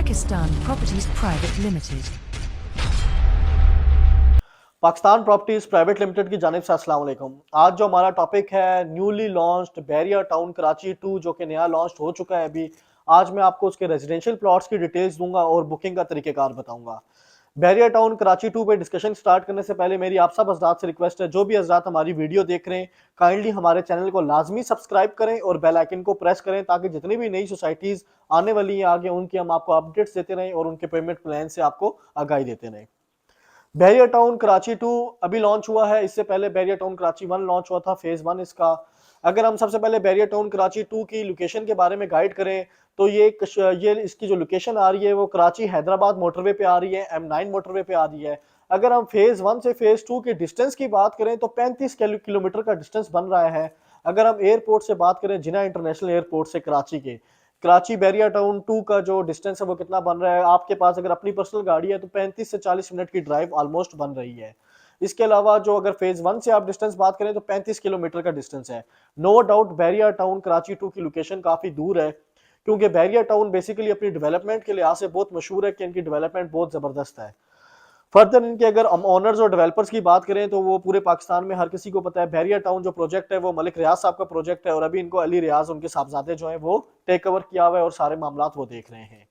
Pakistan Properties Private Limited. Pakistan properties private limited की जानिब से अस्सलाम वालेकुम। आज जो हमारा टॉपिक है newly launched Bahria town Karachi 2 जो कि नया लॉन्च हो चुका है अभी। आज मैं आपको उसके रेजिडेंशियल प्लॉट्स की डिटेल्स दूंगा और बुकिंग का तरीकेकार बताऊंगा। बैरिया टाउन कराची 2 पे डिस्कशन स्टार्ट करने से पहले मेरी आप सब हज़रात से रिक्वेस्ट है, जो भी हज़रात हमारी वीडियो देख रहे हैं काइंडली हमारे चैनल को लाजमी सब्सक्राइब करें और बेल आइकन को प्रेस करें ताकि जितनी भी नई सोसाइटीज़ आने वाली हैं आगे उनकी हम आपको अपडेट्स देते रहें और उनके पेमेंट प्लान से आपको आगाही देते रहें। बैरिया टाउन कराची 2 अभी लॉन्च हुआ है। इससे पहले बैरिया टाउन कराची 1 लॉन्च हुआ था, फेज 1 इसका। अगर हम सबसे पहले बैरिया टाउन कराची 2 की लोकेशन के बारे में गाइड करें तो ये इसकी जो लोकेशन आ रही है वो कराची हैदराबाद मोटरवे पे आ रही है, M9 मोटरवे पे आ रही है। अगर हम फेज 1 से फेज 2 के डिस्टेंस की बात करें तो 35 किलोमीटर का डिस्टेंस बन रहा है। अगर हम एयरपोर्ट से बात करें, जिना इंटरनेशनल एयरपोर्ट से कराची के, कराची बैरिया टाउन 2 का जो डिस्टेंस है वो कितना बन रहा है, आपके पास अगर अपनी पर्सनल गाड़ी है तो 35 से 40 मिनट की ड्राइव ऑलमोस्ट बन रही है। इसके अलावा जो अगर फेज 1 से आप डिस्टेंस बात करें तो 35 किलोमीटर का डिस्टेंस है। No doubt Bahria town Karachi 2 की लोकेशन काफी दूर है क्योंकि बैरिया टाउन बेसिकली अपनी डेवलपमेंट के लिहाज से बहुत मशहूर है कि इनकी डेवलपमेंट बहुत जबरदस्त है। फर्दर इनके अगर हम ओनर्स और डेवलपर्स की बात करें तो वो पूरे पाकिस्तान में हर किसी को पता है। बैरिया टाउन जो प्रोजेक्ट है वो मलिक रियाज साहब का प्रोजेक्ट है और अभी इनको अली रियाज उनके साहबजादे जो हैं वो टेक ओवर किया हुआ है और सारे मामला वो देख रहे हैं।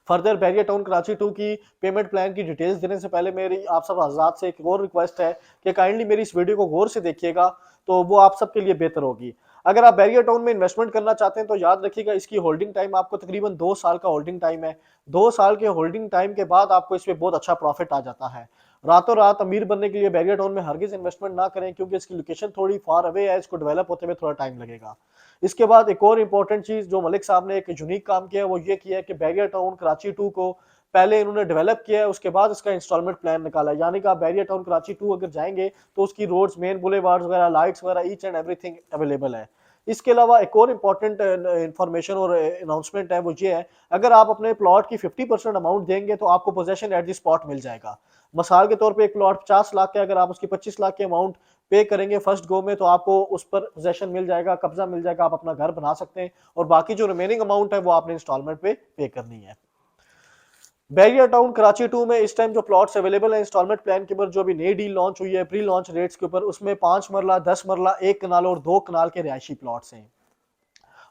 फर्दर बैरिया टाउन कराची 2 की पेमेंट प्लान की डिटेल्स देने से पहले मेरी आप सब हजरात से एक और रिक्वेस्ट है कि काइंडली मेरी इस वीडियो को गौर से देखिएगा तो वो आप सबके लिए बेहतर होगी। अगर आप बैरिया टाउन में इन्वेस्टमेंट करना चाहते हैं तो याद रखिएगा इसकी होल्डिंग टाइम आपको तकरीबन 2 साल का होल्डिंग टाइम है। 2 साल के होल्डिंग टाइम के बाद आपको इसमें बहुत अच्छा प्रॉफिट आ जाता है। रातों रात अमीर बनने के लिए बैरिया टाउन में हरगिज इन्वेस्टमेंट ना करें क्योंकि इसकी लोकेशन थोड़ी फार अवे है, इसको डेवलप होते हुए थोड़ा टाइम लगेगा। इसके बाद एक और इंपॉर्टेंट चीज जो मलिक साहब ने एक यूनिक काम किया है वो ये किया है कि बैरिया टाउन कराची 2 को पहले इन्होंने डेवलप किया है, उसके बाद इसका इंस्टॉलमेंट प्लान निकाला है। यानी कि आप बैरिया टाउन कराची 2 अगर जाएंगे तो उसकी रोड्स, मेन बुलेवार्ड्स वगैरह, लाइट्स वगैरह ईच एंड एवरीथिंग अवेलेबल है। इसके अलावा एक और इंपॉर्टेंट इंफॉर्मेशन और अनाउंसमेंट है वो ये है, अगर आप अपने प्लॉट की 50% अमाउंट देंगे तो आपको पोजेशन एट द स्पॉट मिल जाएगा। मिसाल के तौर पे एक प्लॉट 50 लाख का, अगर आप उसकी 25 लाख की अमाउंट पे करेंगे फर्स्ट गो में तो आपको उस पर पोजेशन मिल जाएगा, कब्जा मिल जाएगा, आप अपना घर बना सकते हैं और बाकी जो रिमेनिंग अमाउंट है वो आपने इंस्टॉलमेंट पे करनी है। बैरिया टाउन कराची 2 में इस टाइम जो प्लॉट्स अवेलेबल है इंस्टॉलमेंट प्लान के ऊपर, जो भी नई डील लॉन्च हुई है प्री लॉन्च रेट्स के ऊपर, उसमें 5 मरला, 10 मरला, 1 कनाल और 2 कनाल के रिहायशी प्लॉट्स हैं।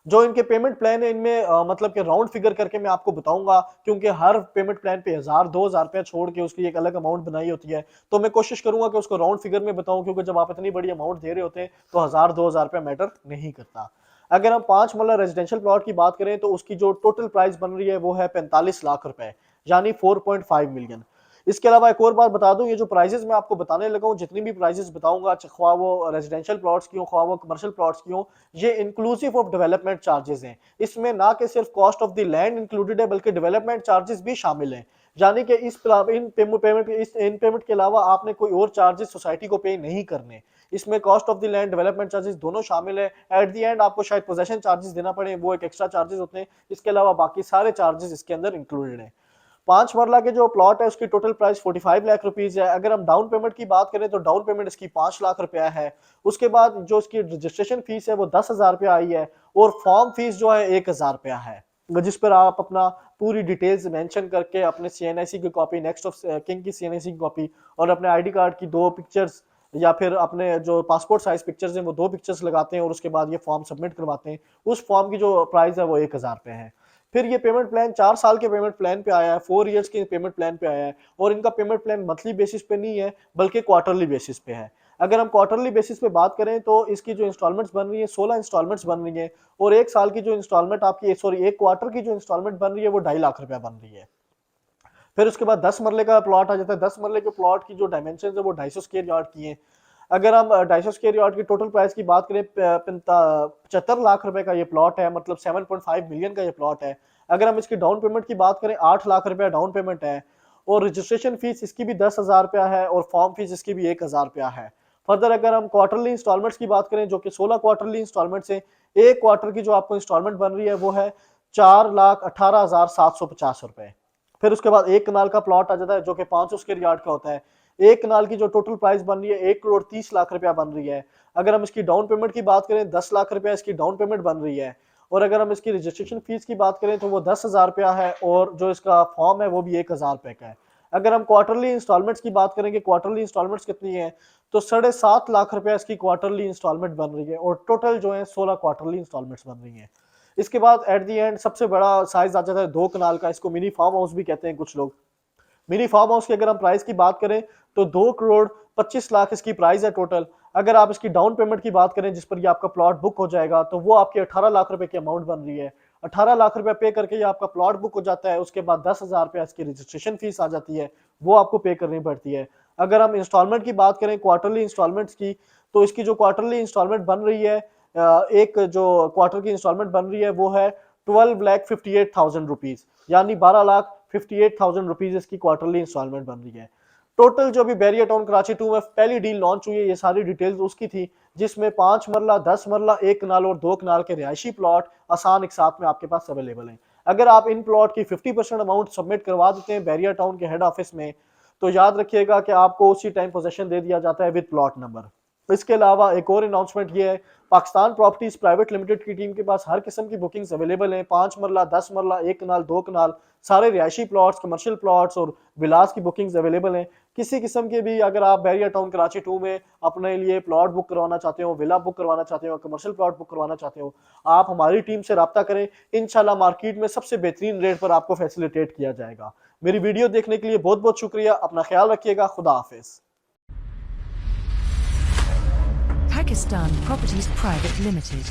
जो इनके पेमेंट प्लान है इनमें मतलब कि राउंड फिगर करके मैं आपको बताऊंगा क्योंकि हर पेमेंट प्लान पे 1000-2000 रुपया छोड़ के उसकी एक अलग अमाउंट बनाई होती है, तो मैं कोशिश करूंगा कि उसको राउंड फिगर में बताऊं क्योंकि जब आप इतनी बड़ी अमाउंट दे रहे होते हैं तो 1000-2000 रुपया मैटर नहीं करता। अगर हम 5 मरला रेजिडेंशियल प्लॉट की बात करें तो उसकी जो टोटल प्राइस बन रही है वो है 45 लाख रुपए, यानी 4.5 मिलियन। इसके अलावा एक और बात बता दूं, ये जो प्राइजेस मैं आपको बताने लगा हूं, जितनी भी प्राइजेस बताऊंगा, ख्वाह वो रेजिडेंशियल प्लॉट्स की हो ख्वाह वो कमर्शियल प्लॉट्स की हो, ये इंक्लूसिव ऑफ डेवलपमेंट चार्जेस हैं। इसमें ना कि सिर्फ cost of the land included है बल्कि डेवलपमेंट चार्जेस भी शामिल हैं। यानी कि इन पेमेंट के अलावा आपने कोई और चार्जेस सोसाइटी को पे नहीं करने। इसमें cost of the land, development charges दोनों शामिल है। एट द एंड आपको शायद पोजेशन चार्जेस देना पड़े, वो एक एक्स्ट्रा चार्जेस होते हैं। इसके अलावा बाकी सारे चार्जेस इसके अंदर इंक्लूडेड है। 5 मरला के जो प्लॉट है उसकी टोटल प्राइस 45 लाख रुपीज है। अगर हम डाउन पेमेंट की बात करें तो डाउन पेमेंट इसकी 5 लाख रुपया है। उसके बाद जो इसकी रजिस्ट्रेशन फीस है वो 10,000 रुपया आई है और फॉर्म फीस जो है 1,000 रुपया है, जिस पर आप अपना पूरी डिटेल्स मेंशन करके अपने CNIC की कॉपी, नेक्स्ट ऑफ किंग की CNIC की कॉपी और अपने आईडी कार्ड की 2 पिक्चर्स या फिर अपने जो पासपोर्ट साइज पिक्चर्स हैं वो 2 पिक्चर्स लगाते हैं और उसके बाद ये फॉर्म सबमिट करवाते हैं। उस फॉर्म की जो प्राइस है वो 1,000 रुपये है। फिर ये पेमेंट प्लान 4 साल के पेमेंट प्लान पे आया है, 4 इयर्स के पेमेंट प्लान पे आया है और इनका पेमेंट प्लान मंथली बेसिस पे नहीं है बल्कि क्वार्टरली बेसिस पे है। अगर हम क्वार्टरली बेसिस पे बात करें तो इसकी जो इंस्टॉलमेंट्स बन रही है 16 इंस्टॉलमेंट्स बन रही है और 1 साल की जो इंस्टॉलमेंट आपकी, सॉरी, 1 क्वार्टर की जो इंस्टॉलमेंट बन रही है वो 2.5 लाख रुपया बन रही है। फिर उसके बाद 10 मरले का प्लॉट आ जाता है। 10 मरले के प्लॉट की जो डायमेंशन है वो 250 स्क्वायर यार्ड की है। अगर हम 250 स्क्वायर यार्ड की टोटल प्राइस की बात करें 75 लाख रुपए का ये प्लॉट है, मतलब 7.5 मिलियन का ये प्लॉट है। अगर हम इसकी डाउन पेमेंट की बात करें 8 लाख रुपया डाउन पेमेंट है और रजिस्ट्रेशन फीस इसकी भी 10,000 रुपया है और फॉर्म फीस इसकी भी 1,000 रुपया है। फर्दर अगर हम क्वार्टरली इंस्टॉलमेंट्स की बात करें जो कि 16 क्वार्टरली इंस्टॉलमेंट्स हैं, एक क्वार्टर की जो आपको इंस्टॉलमेंट बन रही है वो है 4,18,750 रुपए। फिर उसके बाद 1 कनाल का प्लॉट आ जाता है जो कि 500 स्क्वायर यार्ड का होता है। 1 कनाल की जो टोटल प्राइस बन रही है 1,30,00,000 रुपया बन रही है। अगर हम इसकी डाउन पेमेंट की बात करें 10 लाख रुपया इसकी डाउन पेमेंट बन रही है और अगर हम इसकी रजिस्ट्रेशन फीस की बात करें तो वो 10,000 रुपया है और जो इसका फॉर्म है वो भी 1,000 रुपये का है। अगर हम क्वार्टरली इंस्टॉलमेंट्स की बात करेंगे, क्वार्टरली इंस्टॉलमेंट्स कितनी है तो 7.5 लाख रुपया इसकी क्वार्टरली इंस्टॉलमेंट बन रही है और टोटल जो है 16 क्वार्टरली इंस्टॉलमेंट्स बन रही हैं। इसके बाद एट दी एंड सबसे बड़ा साइज आ जाता है 2 कनाल का, इसको मिनी फार्म हाउस भी कहते हैं कुछ लोग। मिनी फार्म हाउस की अगर हम प्राइस की बात करें तो 2,25,00,000 इसकी प्राइस है टोटल। अगर आप इसकी डाउन पेमेंट की बात करें जिस पर ये आपका प्लॉट बुक हो जाएगा तो वो आपकी 18 लाख रुपए की अमाउंट बन रही है। 18 लाख रुपए पे करके ये आपका प्लॉट बुक हो जाता है। उसके बाद 10,000 रुपया इसकी रजिस्ट्रेशन फीस आ जाती है, वो आपको पे करनी पड़ती है। अगर हम इंस्टॉलमेंट की बात करें, क्वार्टरली इंस्टॉलमेंट्स की, तो इसकी जो क्वार्टरली इंस्टॉलमेंट बन रही है, एक जो क्वार्टर की इंस्टॉलमेंट बन रही है वो है 12,58,000 रुपीज, यानी 12,58,000 रुपीज इसकी क्वार्टरली इंस्टॉलमेंट बन रही है। टोटल जो अभी बैरियर टाउन कराची 2 में पहली डील लॉन्च हुई है, ये सारी डिटेल्स उसकी थी, जिसमें 5 मरला, 10 मरला, 1 कनाल और 2 कनाल के रिहायशी प्लॉट आसान एक साथ में आपके पास अवेलेबल हैं। अगर आप इन प्लॉट की 50% अमाउंट सबमिट करवा देते हैं बैरियर टाउन के हेड ऑफिस में, तो याद रखिएगा कि आपको उसी टाइम पोजेशन दे दिया जाता है विद प्लॉट नंबर। इसके अलावा एक और अनाउंसमेंट ये है, पाकिस्तान प्रॉपर्टीज प्राइवेट लिमिटेड की टीम के पास हर किस्म की बुकिंग्स अवेलेबल हैं। 5 मरला, 10 मरला, 1 कनाल, 2 कनाल, सारे रिहायशी प्लॉट्स, कमर्शियल प्लॉट्स और विलास की बुकिंग्स अवेलेबल हैं। किसी किस्म के भी अगर आप बैरियर टाउन कराची 2 में अपने लिए प्लॉट बुक करवाना चाहते हो, विला बुक करवाना चाहते हो, कमर्शियल प्लॉट बुक करवाना चाहते हो, आप हमारी टीम से रब्ता करें। इंशाल्लाह मार्केट में सबसे बेहतरीन रेट पर आपको फैसिलिटेट किया जाएगा। मेरी वीडियो देखने के लिए बहुत बहुत शुक्रिया। अपना ख्याल रखिएगा। खुदा हाफिज। Pakistan Properties Private Limited.